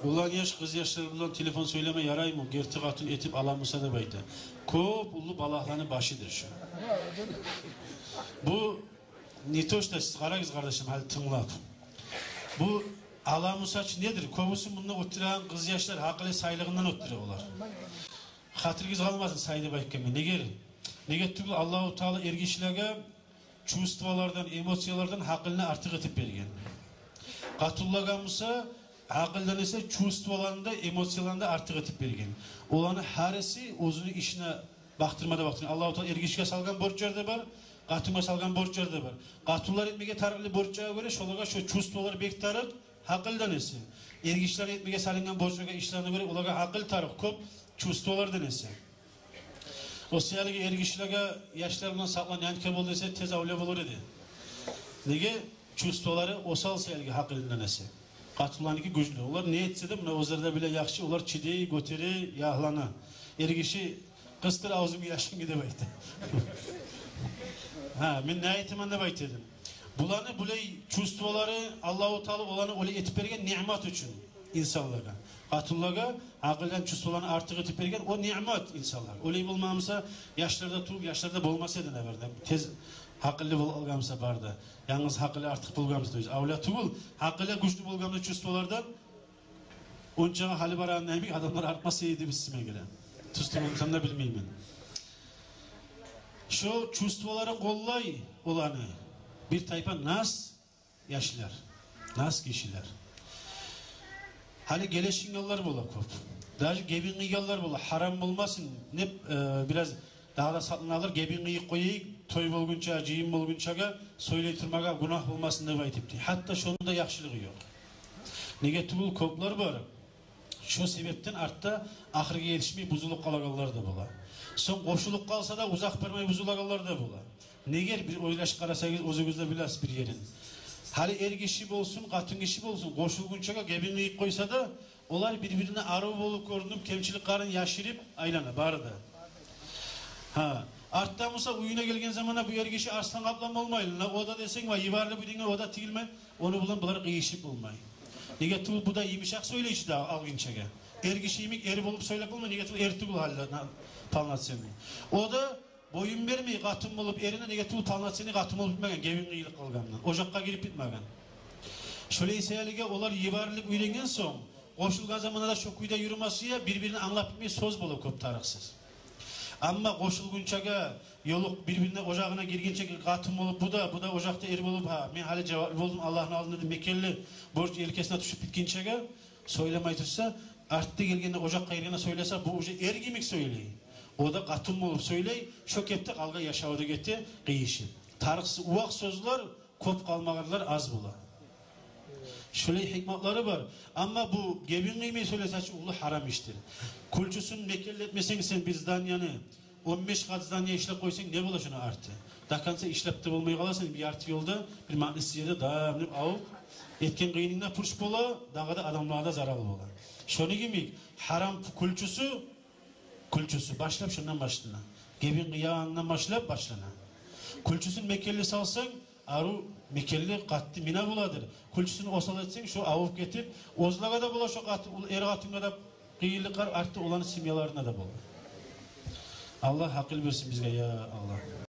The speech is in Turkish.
Ulan yaş kız yaşları bilen telefon söyleme yaray mı? Gerti katın etip alamısa da baydı. Kop ulu balaklanı başıdır şu. Bu Nitoş da siz karagız kardeşim hadi tınlap. Bu alamusaç nedir? Kovusun bununla oturan kız yaşlar haklı saylığından oturuyorlar. Hatırgız kalmasın saydı baykemi. Ne geri? Ne gettiği Allah-u Teala ergişlere çuvstvalardan, emosiyalardan hakkını artık etip bergen. Katıllagamısa akıldan ise çuvstvalarında, emosiyalarında artık etip bergen. Olanı haresi özünü işine baktırmada baktırmada. Allah-u Teala ergişke salgan borçlar da var, katıma salgan borçlar da var. Katullar etmege tarıklı borçlara göre şolaga şu çuvstvalar bek tarık, akıldan ise. Ergişler etmege salıngan borçlara işlerine göre olaga akıl tarık, kop çuvstvalardan ise. O siyasi ergişlere yaşlarından saklan yankı bol dese tez avle olur idi. Nege çuvstvaları osal siyasi hakkından ise. Katılaniki güçlü. Onlar ne etse de buna ozarda bile yakşı. Onlar çideyi, göteri, yahlana. Ergişi kıstır ağzımı yaşın gidebeydi. Ben ne eğitimden de baytedim. Bulanı bulay çuvstvaları Allah-u Teala olanı olay etip bergen nimet için insanlara. Atıllığa akıldan çuvstvalarını artık etip bergen o nimet insanlar. Olay bulmamıza yaşlarda tuğup yaşlarda bolmasaydı ne verdi. Tez hakıllı bulgamsa barda. Yalnız hakıllı artık bulgamsa diyoruz. Avla tuğul hakıllı güçlü bulgamda çuvstvalardan onca hali baran neymiş adamlar artmasaydı bizime göre. Tüstümümsem de bilmeyeyim ben. Şu çuvstvaların kollay olanı bir tayfa nas yaşlılar. Nas kişiler. Hani geleşin yollar bola kop. Daha gebin yollar bola. Haram olmasın. Ne biraz daha da satın alır. Gebin yiyip koyayım. Toy bolgunça, ciyim bolgunça söyleytirmeye günah olmasın diye baytipti. Hatta şonunda yaxşılığı yok. Negatif koplar var. Şu sebepten artta ahirge yetişmey buzuluk kalagallar da bola. Son koşuluk kalsa da uzak vermey buzulagallar da bola. Neger bir oylaş karasanız özünüzde bilas bir yerin. Hali er kişi olsun, katın kişi olsun, koşulgunçaga gebinleyip koysa da olay birbirine arı olup görünüp kemçilik karın yaşırıp aylana barda. Artta olsa uyuna gelgen zamana bu er kişi arslan kaplan olmayın. O da desen var, yivarlı bir dinle o da tilme, onu bulan bunlar kıyışıp olmayın. Negatif bu da iyiymişak söyleyişi daha algınçaga. Er kişi yemik eri bulup söylek olma, negatif ertuğul halde palnatsın. O da boyun vermeyi katım olup erine negatif palnatsını katım olup bitmegen, gevin kıyılık kalgandan. Ocakka girip bitmegen. Şöyle ise olar yivarlık uyrengen son, koşulgan zamanında şokuyda yürümesiye birbirini anlap bitmeyi söz bulup köp tarıksız. Ama koşulgunçaga yoluk birbirine ocağına girginçe katım olup bu da ocakta eri olup men hali cevap oldum Allah'ın aldın dedim mekelli borç elkesine düşüp bitkinçege söylemey tutsa arttı gelgende ocakka girgene söylese bu uca er gimik söyleyi. O da katım olup söyley şok etti kalga yaşavudu gitti kıyışı. Tarıksı uvak sözler kop kalmağırlar az bula. Şöyle hikmetleri var. Ama bu gebin kıymayı söylese ulu haram iştir. Kulçusun mekelli etmesen sen bir zdanyanı 15 kat zdanya işlep koysan ne bula şuna artı. Dakansa işlepte olmayı kalasın bir artı yolda bir mahnesi yerde dağınıp avup etken kıyınına pırş bola dağda adamlığa da zarar bola. Şunu gibi haram kulçusu başlap şundan başlana. Gebin kıyağından başlap başlana. Kulçusun mekelli salsan aru mekelli kattı mina buladır. Kulçusunu osal etsen şu avup getir. Ozlaga da bula şu er katında da kıyılıklar arttı olanı simyalarına da bula. Allah akıl versin bizge ya Allah.